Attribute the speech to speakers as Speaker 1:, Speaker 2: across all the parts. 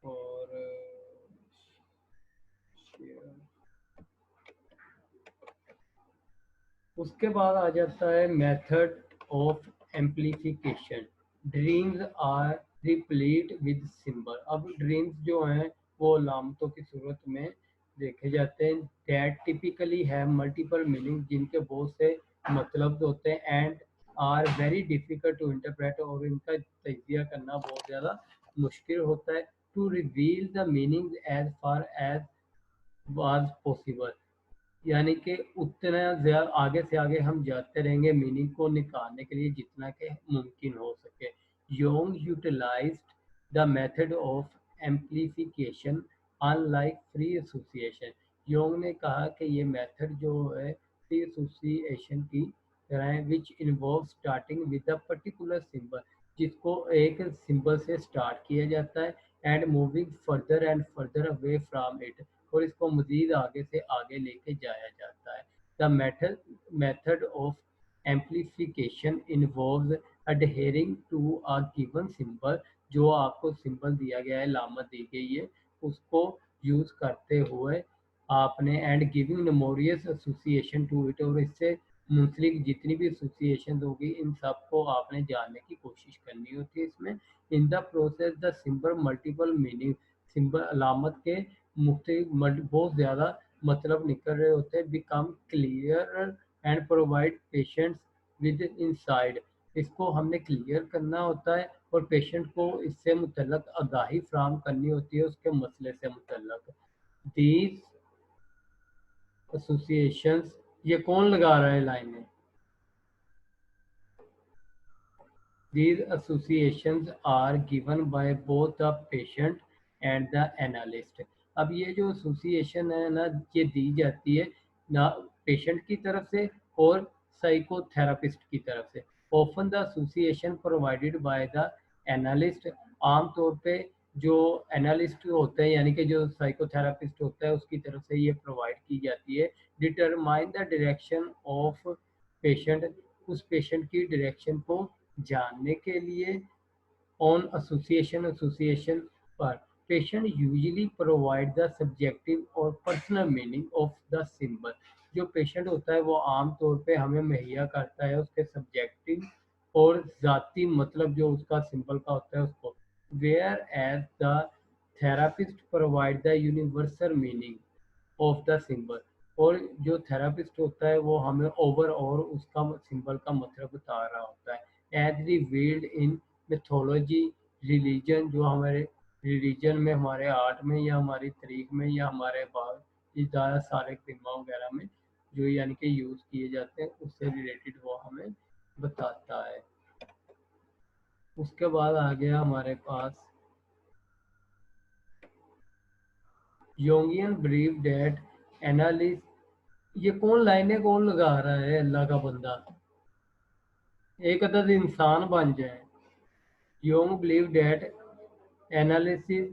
Speaker 1: और उसके बाद आ जाता है method of amplification. Dreams are replete with symbol. अब ड्रीम्स जो हैं वो अलामतों की सूरत में देखे जाते हैं। दैट टिपिकली है मल्टीपल मीनिंग, जिनके बहुत से मतलब होते हैं, and are very difficult to interpret, और इनका तजिया करना बहुत ज़्यादा मुश्किल होता है। To reveal the meaning as far as was possible, यानी कि उतना ज़्यादा आगे से आगे हम जाते रहेंगे मीनिंग को निकालने के लिए जितना कि मुमकिन हो सके। Jung utilised the method of amplification unlike free association. Jung ने कहा कि ये मेथड जो है फ्री एसोसिएशन की तरह है, which involve starting with a particular symbol, जिसको एक सिंबल से स्टार्ट किया जाता है, and moving further and further away from it, और इसको मज़ीद आगे से आगे लेके जाया जाता है। The method of amplification involves adhering to a given symbol. जो आपको सिंबल दिया गया है, लामत दी गई है, उसको यूज़ करते हुए आपने and giving memories association to it, और इससे मुंसलिक जितनी भी एसोसिएशन होगी इन सब को आपने जानने की कोशिश करनी होती है इसमें। In the process the symbol multiple meaning, symbol अलामत के बहुत ज़्यादा मतलब निकल रहे होते हैं। Become clear and provide patients with inside, इसको हमने क्लियर करना होता है और पेशेंट को इससे मुतल्लक आगाही फ्राहम करनी होती है उसके मसले से मुतल्लक। दीज एसोसिएशंस, ये कौन लगा रहा है लाइनें? These associations are given by both the patient and the analyst. अब ये जो एसोसिएशन है ना, ये दी जाती है ना पेशेंट की तरफ से और साइकोथेरापिस्ट की तरफ से। Often the association provided by the analyst, आमतौर पे जो एनालिस्ट होते हैं यानी कि जो साइकोथेरापिस्ट होता है उसकी तरफ से ये प्रोवाइड की जाती है। Determine the direction of patient, उस पेशेंट की डायरेक्शन को जानने के लिए। ऑन एसोसिएशन पर patient usually provide the subjective और personal meaning of the symbol. जो पेशेंट होता है वो आम तौर पे हमें मुहैया करता है उसके सब्जेक्टिव और ज़ाती मतलब जो उसका सिंबल का होता है उसको। Whereas the therapist provide the universal meaning of the symbol, और जो थेरापिस्ट होता है वो हमें ओवर और उसका सिंबल का मतलब बता रहा होता है। As revealed in mythology, religion, जो हमारे रिलीजन में, हमारे आर्ट में या हमारी तरीक में या हमारे बाद ज़्यादा सारे फिल्म वगैरह में जो यानी कि यूज़ किए जाते हैं उससे रिलेटेड वो हमें बताता है। उसके बाद आ गया हमारे पास योंगियन बिलीव दैट एनालिस। ये कौन लाइनें कौन लगा रहा है अल्लाह का बंदा, एक अदद इंसान बन जाए। Yong believe that analysis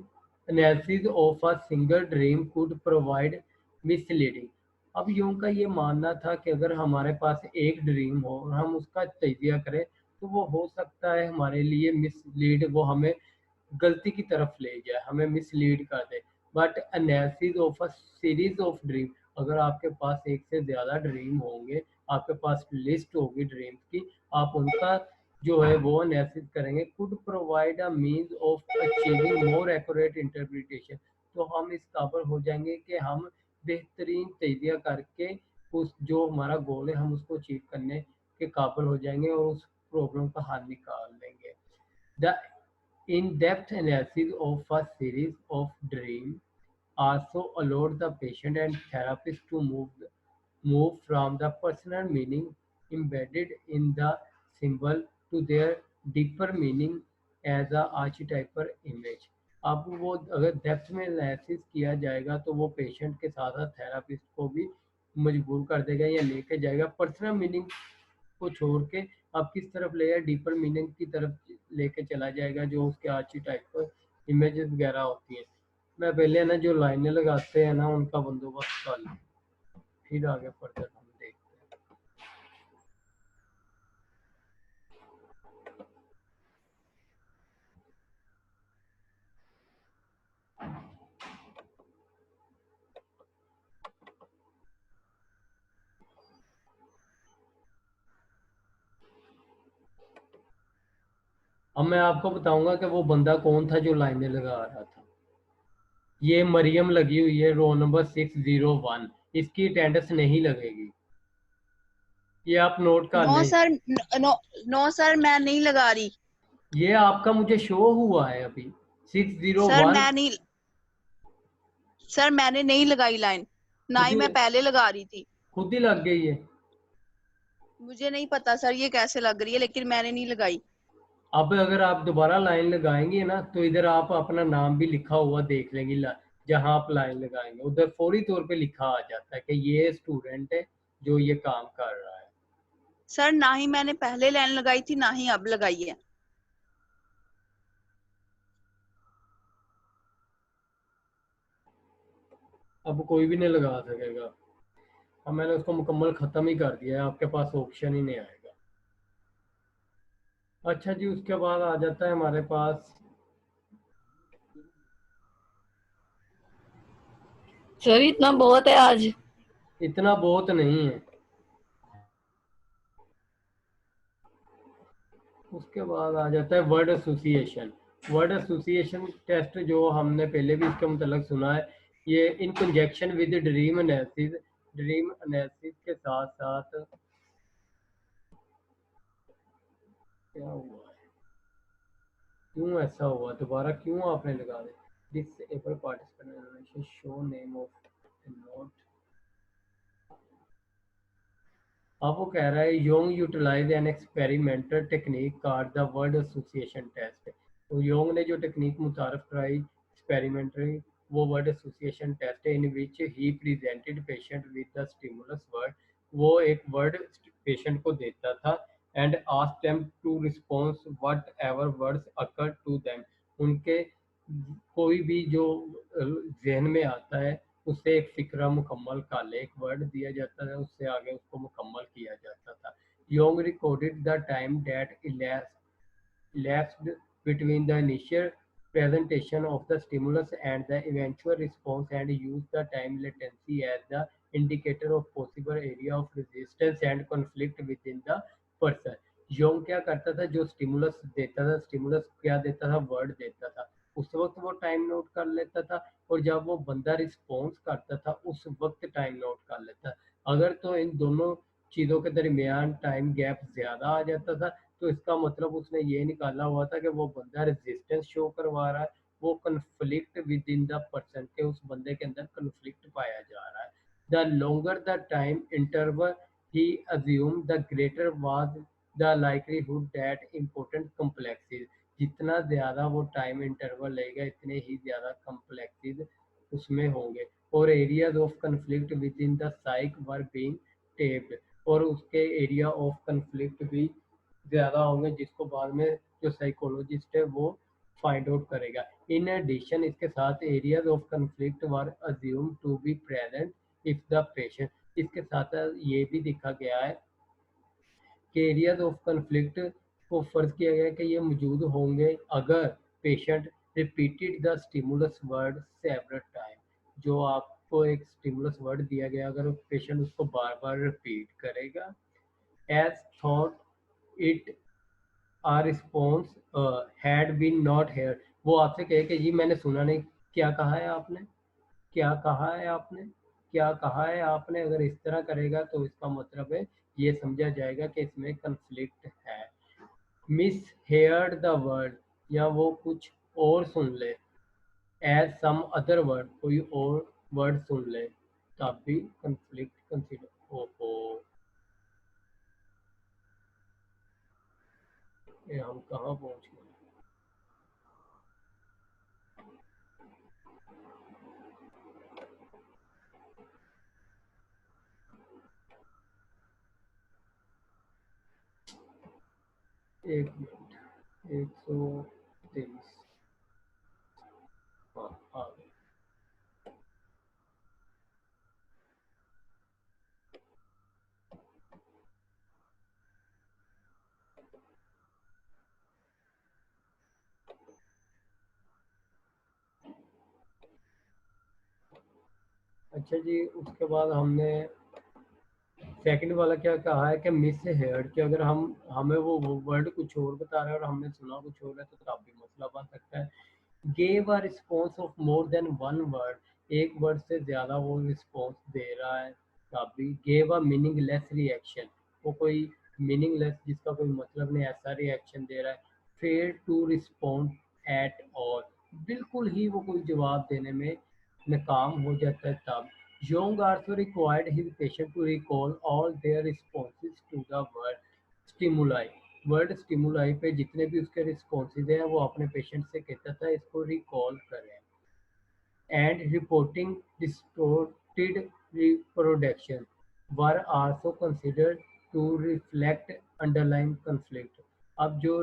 Speaker 1: analysis of a single dream could provide misleading. अब योंग का ये मानना था कि अगर हमारे पास एक ड्रीम हो और हम उसका तजिया करें तो वो हो सकता है हमारे लिए मिसलीड, वो हमें गलती की तरफ ले जाए, हमें मिसलीड कर दे। But analysis of a series of dream, अगर आपके पास एक से ज़्यादा ड्रीम होंगे, आपके पास लिस्ट होगी ड्रीम्स की, आप उनका जो है वो एनालिसिस करेंगे, could provide a means of achieving more accurate interpretation, तो हम इस काबिल हो जाएंगे कि हम बेहतरीन तजिया करके उस जो हमारा गोल है हम उसको अचीव करने के काबिल हो जाएंगे और उस प्रॉब्लम का हल निकाल लेंगे। The in-depth analysis of a series of dreams also allowed the patient and therapist to move from the personal meaning embedded in the symbol to their deeper meaning as a archetypal image. अब वो अगर depth में analysis किया जाएगा तो वो patient के साथ साथ थेरापिस्ट को भी मजबूर कर देगा या लेके जाएगा पर्सनल मीनिंग को छोड़ के, आप किस तरफ ले जाए डीपर मीनिंग की तरफ लेके चला जाएगा जो उसके आर्ची टाइप पर इमेजेस वगैरह होती हैं। मैं पहले ना जो लाइनें लगाते हैं ना उनका बंदोबस्त कर लूँ, फिर आगे फर्दर हम देखते हैं। अब मैं आपको बताऊंगा कि वो बंदा कौन था जो लाइनें लगा रहा था। ये मरियम लगी हुई है, रोल नंबर 601। इसकी अटेंडेंस नहीं लगेगी, ये आप नोट कर
Speaker 2: नो
Speaker 1: लें।
Speaker 2: सर, नो, नो सर, मैं नहीं लगा रही।
Speaker 1: ये आपका मुझे शो हुआ है अभी, सिक्स जीरो
Speaker 2: सर
Speaker 1: वन
Speaker 2: मैं नहीं, सर मैंने नहीं लगाई लाइन, ना
Speaker 1: खुद
Speaker 2: ही
Speaker 1: ही
Speaker 2: मैं पहले लगा रही थी।
Speaker 1: खुद ही लग गई है।
Speaker 2: मुझे नहीं पता सर ये कैसे लग रही है, लेकिन मैंने नहीं लगाई।
Speaker 1: अब अगर आप दोबारा लाइन लगाएंगे ना, तो इधर आप अपना नाम भी लिखा हुआ देख लेंगे, जहां आप लाइन लगाएंगे उधर फौरी तौर पे लिखा आ जाता है कि ये स्टूडेंट है जो ये काम कर रहा है।
Speaker 2: सर ना ही मैंने पहले लाइन लगाई थी, ना ही अब लगाई है।
Speaker 1: अब कोई भी नहीं लगा सकेगा। अब मैंने उसको मुकम्मल ख़त्म ही कर दिया है, आपके पास ऑप्शन ही नहीं आएगा। अच्छा जी, उसके बाद आ जाता है हमारे पास,
Speaker 3: सर इतना बहुत है आज।
Speaker 1: इतना बहुत नहीं है। उसके बाद आ जाता है word association. Word association test जो हमने पहले भी इसके मतलब सुना है, ये in conjunction with dream analysis के साथ साथ क्या हुआ है, क्यों ऐसा हुआ, दोबारा क्यों आपने लगा दिया। Disable participant show name of note. अब वो कह रहा है Jung utilise an experimental technique called the word association test. तो योंग ने जो टेक्निक मुतारफ कराई एक्सपेरिमेंटली, वो वर्ड एसोसिएशन टेस्ट है, in which he presented patient with the stimulus word. वो एक वर्ड पेशेंट को देता था and asked them to response whatever words occur to them. उनके कोई भी जो जहन में आता है उससे एक फ़िक्रा मुकम्मल कर ले, एक वर्ड दिया जाता था, उससे आगे उसको मुकम्मल किया जाता था। Yong recorded the time that elapsed between the initial presentation of the stimulus and the eventual response and used the time latency as the indicator of possible area of resistance and conflict within the person। Yong क्या करता था, जो stimulus देता था, stimulus क्या देता था, word देता था, उस वक्त वो टाइम नोट कर लेता था, और जब वो बंदा रिस्पॉन्स करता था उस वक्त टाइम नोट कर लेता। अगर तो इन दोनों चीज़ों के दरमियान टाइम गैप ज़्यादा आ जाता था, तो इसका मतलब उसने ये निकाला हुआ था कि वो बंदा रेजिस्टेंस शो करवा रहा है, वो conflict with in the person, के उस बंदे के अंदर कन्फ्लिक्ट पाया जा रहा है। The longer the time interval he assume the greater was the likelihood that important complexes. जितना ज़्यादा वो टाइम इंटरवल लेगा, इतने ही ज़्यादा कम्प्लेक्सेस उसमें होंगे, और areas of conflict with in the psych were being taped, और उसके एरिया ऑफ कन्फ्लिक्ट भी ज़्यादा होंगे, जिसको बाद में जो साइकोलॉजिस्ट है वो फाइंड आउट करेगा। इन एडिशन इसके साथ areas of conflict were assume to be present if the patient, इसके साथ ये भी देखा गया है कि एरियाज ऑफ कन्फ्लिक्ट को फर्ज किया गया कि ये मौजूद होंगे अगर patient repeated the stimulus word several time. जो आपको एक स्टिमुलस वर्ड दिया गया, अगर पेशेंट उसको बार बार रिपीट करेगा, as though it are response had been not here. वो आपसे कहे कि जी मैंने सुना नहीं, क्या कहा है आपने, क्या कहा है आपने, क्या कहा है आपने, अगर इस तरह करेगा तो इसका मतलब है ये समझा जाएगा कि इसमें कन्फ्लिक्ट है। मिस हेयर्ड द वर्ड, या वो कुछ और सुन ले, एज सम अदर वर्ड, कोई और वर्ड सुन ले, तब भी कन्फ्लिक्ट कंसिडर। ओहो, ये हम कहाँ पहुँच गए। एक मिनट, 123, हाँ आ गए। अच्छा जी, उसके बाद हमने सेकंड वाला क्या कहा है कि मिस हेयर्ड, कि अगर हमें वो वर्ड कुछ और बता रहा है और हमने सुना कुछ और है तो तब भी मसला बन सकता है। Gave a response of more than one word, एक वर्ड से ज़्यादा वो रिस्पॉन्स दे रहा है तब भी। गेव अ मीनिंगलेस रिएक्शन, वो कोई मीनिंगलेस जिसका कोई मतलब नहीं ऐसा रिएक्शन दे रहा है। Fail to respond at all, बिल्कुल ही वो कोई जवाब देने में नाकाम हो जाता है तब। Young also required his patient to recall all their responses to the word stimuli. Word stimuli पे जितने भी उसके रिस्पॉन्सेज हैं वो अपने पेशेंट से कहता था इसको रिकॉल करें। And reporting distorted reproduction were also considered to reflect underlying conflict. अब जो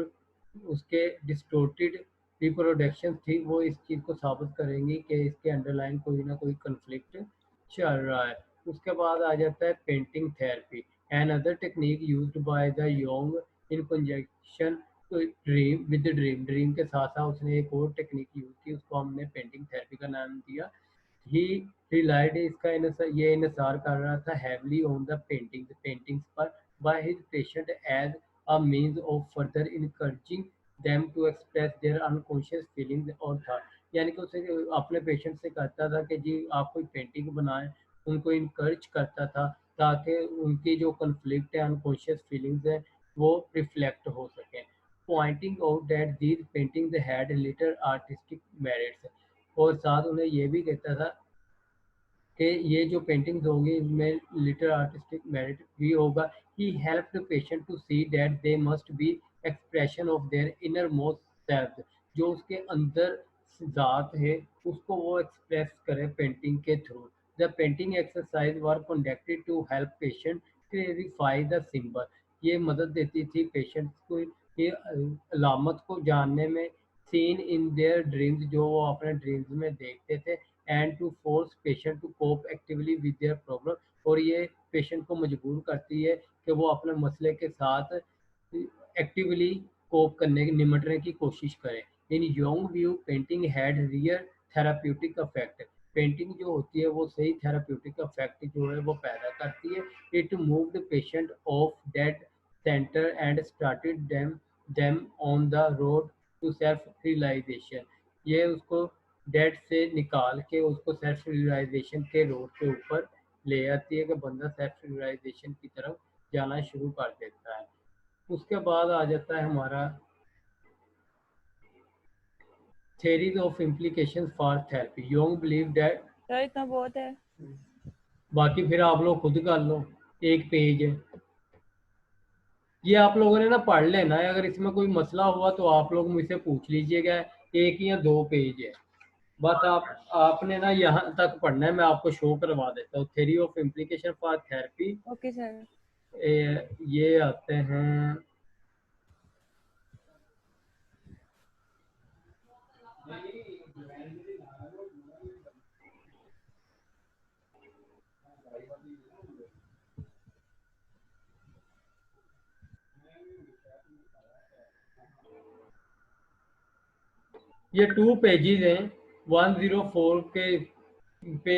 Speaker 1: उसके डिस्टोर्टेड रिप्रोडक्शन थी वो इस चीज़ को साबित करेंगी कि इसके अंडरलाइन कोई ना कोई कन्फ्लिक्ट चल रहा है। उसके बाद आ जाता है painting therapy, another technique used by the Jung in conjunction dream के साथ साथ उसने एक और टेक्निक यूज की, उसको हमने पेंटिंग थेरेपी का नाम दिया। ही रिलाइड, इसका ये इनसार कर रहा था हैवली ऑन द पेंटिंग्स पर by his patient as a means of further encouraging them to express their unconscious feelings और थॉट। यानी कि उसे अपने पेशेंट से कहता था कि जी आप कोई पेंटिंग बनाएं, उनको इनकरेज करता था ताकि उनकी जो कन्फ्लिक्ट है अनकॉन्शियस फीलिंग्स है वो रिफ्लेक्ट हो सके। Pointing out that these paintings had little artistic merits, और साथ उन्हें ये भी कहता था कि ये जो पेंटिंग्स होंगी इनमें लिटिल आर्टिस्टिक मेरिट भी होगा। He help the patient to see that they must be expression of their innermost self, जो उसके अंदर ज़ात है उसको वो एक्सप्रेस करे पेंटिंग के through. The painting exercise were conducted to help patient clarify the symbol, ये मदद देती थी पेशेंट्स को ये अलामत को जानने में। सीन इन देयर ड्रीम्स, जो वो अपने ड्रीम्स में देखते थे। And to force patient to cope actively with their problem, और ये पेशेंट को मजबूर करती है कि वो अपने मसले के साथ एक्टिवली कोप करने निमटने की कोशिश करें। In Jung view painting had real therapeutic effect, painting जो होती है वो सही थेराप्यूटिक इफेक्ट जो है वो पैदा करती है। It moved patient off dead centre and started them on the road to self realisation, ये उसको डेट से निकाल के उसको सेल्फ रियलाइजेशन के रोड के ऊपर ले आती है कि बंदा सेल्फ रियलाइजेशन की तरफ जाना शुरू कर देता है। उसके बाद आ जाता है हमारा theories of implications for therapy. Jung believed that,
Speaker 2: sir इतना बहुत है।
Speaker 1: बाकी फिर आप लोग खुद कर लो, एक पेज है ये, आप लोगों ने ना पढ़ लेना है, अगर इसमें कोई मसला हुआ तो आप लोग मुझसे पूछ लीजिएगा, एक या दो पेज है बस। आपने ना यहाँ तक पढ़ना है, मैं आपको शो करवा देता हूँ। Theory of implication for therapy,
Speaker 2: okay sir.
Speaker 1: ये आते हैं ये 2 पेजेस हैं 104 के पे,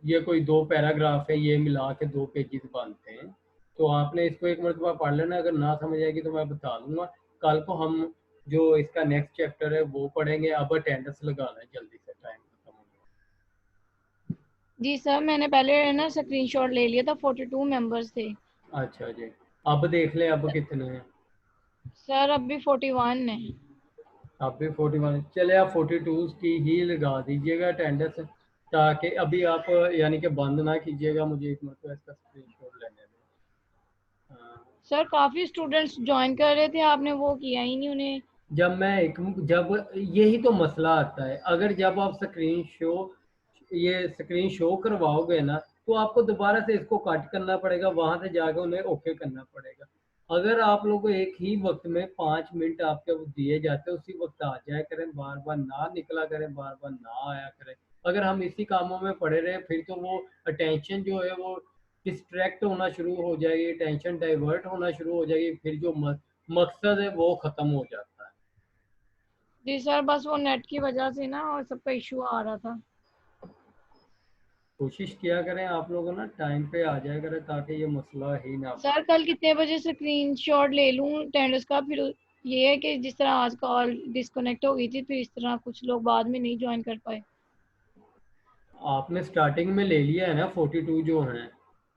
Speaker 1: ये कोई 2 पैराग्राफ है, ये मिला के 2 पेजेस बनते हैं। तो आपने इसको एक मरतबा पढ़ लेना, अगर ना समझ आएगी तो मैं बता दूंगा। कल को हम जो इसका नेक्स्ट चैप्टर है वो पढ़ेंगे। अब अटेंडेंस लगाना है जल्दी से, टाइम खत्म हो गया।
Speaker 3: जी सर, मैंने पहले ना स्क्रीनशॉट ले लिया था, 42 मेंबर्स थे।
Speaker 1: अच्छा जी, अब देख लें अब कितने हैं।
Speaker 3: सर अभी 41 है।
Speaker 1: आप भी 41, चले आप 42 की ही लगा दीजिएगा अटेंडेंस, ताकि अभी आप यानी कि बंद ना कीजिएगा, मुझे एक मतलब इसका स्क्रीनशॉट लेने दें।
Speaker 3: सर काफी स्टूडेंट्स ज्वाइन कर रहे थे, आपने वो किया ही नहीं उन्हें।
Speaker 1: जब यही तो मसला आता है, अगर जब आप स्क्रीन शो करवाओगे ना तो आपको दोबारा से इसको कट करना पड़ेगा, वहां से जाकर उन्हें ओके करना पड़ेगा। अगर आप लोग एक ही वक्त में 5 मिनट आपके दिए जाते हैं उसी वक्त आ जाया करें, बार बार ना निकला करें, बार बार ना आया करें। अगर हम इसी कामों में पड़े रहे फिर तो वो अटेंशन जो है वो डिस्ट्रैक्ट होना शुरू हो जाएगी, टेंशन डाइवर्ट होना शुरू हो जाएगी, फिर जो मकसद है वो खत्म हो जाता है।
Speaker 3: जी सर, बस वो नेट की वजह से ना और सबका इशू आ रहा था।
Speaker 1: कोशिश किया करें आप लोग ना टाइम पे आ जाया करें ताकि ये मसला ही ना
Speaker 3: सर कल कितने बजे स्क्रीनशॉट ले लूं अटेंडेंस का? फिर ये है कि जिस तरह आज कॉल डिस्कनेक्ट हो गई थी, फिर इस तरह कुछ लोग बाद में नहीं ज्वाइन कर पाए।
Speaker 1: आपने स्टार्टिंग में ले लिया है ना 42 जो हैं,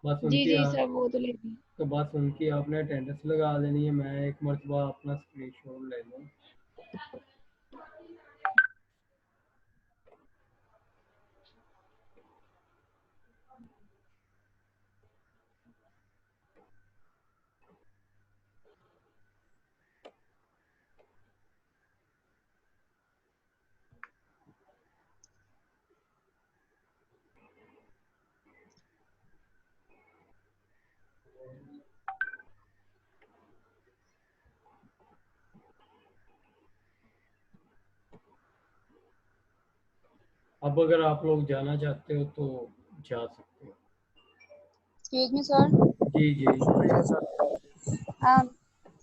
Speaker 1: बस
Speaker 3: जी
Speaker 1: उनकी
Speaker 3: जी सर, वो तो ले ली।
Speaker 1: तो बस उनकी आपने अटेंडेंस लगा देनी है। मैं एक मरतबा अपना स्क्रीनशॉट ले लूँ। अब अगर आप लोग जाना चाहते हो तो जा सकते हो।
Speaker 2: Excuse me sir.
Speaker 1: जी जी।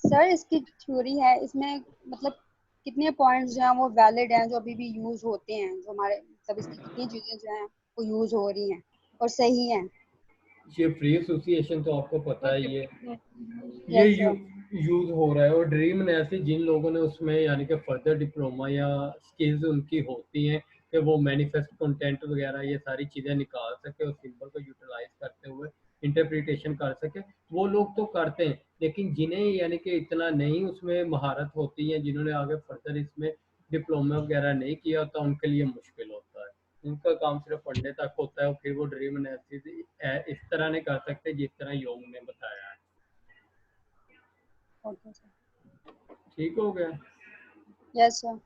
Speaker 2: सर इसकी थ्योरी है, इसमें मतलब कितने पॉइंट्स जो हैं वो वैलिड हैं, जो अभी भी यूज होते हैं, जो हमारे मतलब इसकी कितनी चीजें जो हैं वो यूज हो रही हैं और सही हैं।
Speaker 1: ये फ्री एसोसिएशन तो आपको पता है, ये
Speaker 2: यस सर।
Speaker 1: यूज हो रहा है। और ड्रीम नेसी जिन लोगों ने उसमें यानी कि फर्दर डिप्लोमा या स्किल्स उनकी होती हैं कि वो मैनिफेस्ट कंटेंट वगैरह ये सारी चीज़ें निकाल सके और सिंबल को यूटिलाइज करते हुए इंटरप्रिटेशन कर सके, वो लोग तो करते हैं। लेकिन जिन्हें यानी कि इतना नहीं उसमें महारत होती है, जिन्होंने आगे फर्दर इसमें डिप्लोमा वगैरह नहीं किया होता, उनके लिए मुश्किल होता है। उनका काम सिर्फ पढ़ने तक होता है और फिर वो ड्रीम एनालिसिस इस तरह नहीं कर सकते जिस तरह योग ने बताया है।
Speaker 2: Okay sir.
Speaker 1: ठीक हो गया।
Speaker 2: Yes sir.